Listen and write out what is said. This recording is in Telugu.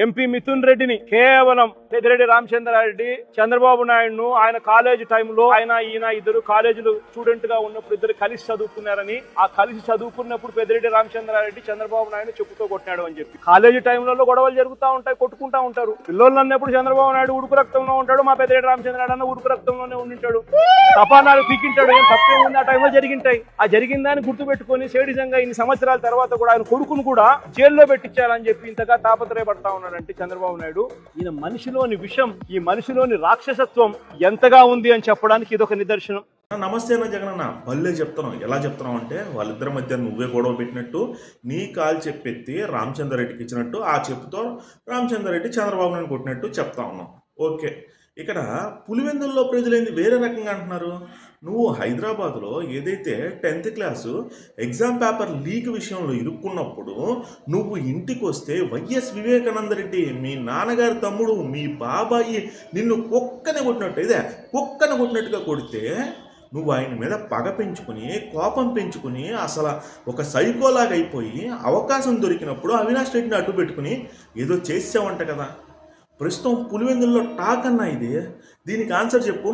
ఎంపీ మిథున్ రెడ్డిని కేవలం పెద్దిరెడ్డి రామచంద్రారెడ్డి చంద్రబాబు నాయుడును ఆయన కాలేజీ టైంలో ఈయన ఇద్దరు కాలేజీలు స్టూడెంట్ గా ఉన్నప్పుడు ఇద్దరు కలిసి చదువుకున్నారని, ఆ కలిసి చదువుకున్నప్పుడు పెద్దిరెడ్డి రామచంద్రారెడ్డి చంద్రబాబు నాయుడు చెప్పుతో కొట్టాడు అని చెప్పి కాలేజీ టైంలో గొడవలు జరుగుతూ ఉంటాయి, కొట్టుకుంటా ఉంటారు. పిల్లలు అన్నప్పుడు చంద్రబాబు నాయుడు ఉడుకు రక్తంలో ఉంటాడు, మా పెద్దిరెడ్డి రామచంద్రారెడ్డి అన్న ఉడుకు రక్తంలోనే ఉండింటాడు. తపానాలు పీకింటాడు, ఏం తప్పే ఉంది ఆ టైంలో జరిగింటాయి. ఆ జరిగిందాన్ని గుర్తుపెట్టుకుని సేడిజంగా ఇన్ని సంవత్సరాల తర్వాత కూడా ఆయన కొడుకును కూడా జైల్లో పెట్టించాలని చెప్పి ఇంతగా తాపత్రయపడతా ఉన్నాడంటే చంద్రబాబు నాయుడు. ఈయన మనిషిలోని విషం, ఈ మనిషిలోని రాక్షసత్వం ఎంతగా ఉంది అని చెప్పడానికి ఇదొక నిదర్శనం. నమస్తే అన్న జగనన్న, భలే చెప్తున్నావు. ఎలా చెప్తున్నావు అంటే వాళ్ళిద్దరి మధ్య నువ్వే గొడవ పెట్టినట్టు, నీ కాలు చెప్పెత్తి రామచంద్రారెడ్డికి ఇచ్చినట్టు, ఆ చెప్పుతో రామచంద్రారెడ్డి చంద్రబాబు నాయుడు కొట్టినట్టు చెప్తా ఉన్నావు. ఓకే, ఇక్కడ పులివెందుల్లో ప్రజలేంది వేరే రకంగా అంటున్నారు. నువ్వు హైదరాబాద్లో ఏదైతే 10th class exam paper leak విషయంలో ఇరుక్కున్నప్పుడు నువ్వు ఇంటికి వస్తే వైఎస్ వివేకానంద రెడ్డి మీ నాన్నగారి తమ్ముడు మీ బాబాయి నిన్ను కుక్కని కొట్టినట్టు, ఇదే కుక్కని కొట్టినట్టుగా కొడితే నువ్వు ఆయన మీద పగ పెంచుకుని కోపం పెంచుకుని అసలు ఒక సైకోలాగా అయిపోయి అవకాశం దొరికినప్పుడు అవినాష్ రెడ్డిని అడ్డు పెట్టుకుని ఏదో చేసావంట కదా. ప్రస్తుతం పులివెందుల్లో టాక్ అన్నా ఇది, దీనికి ఆన్సర్ చెప్పు.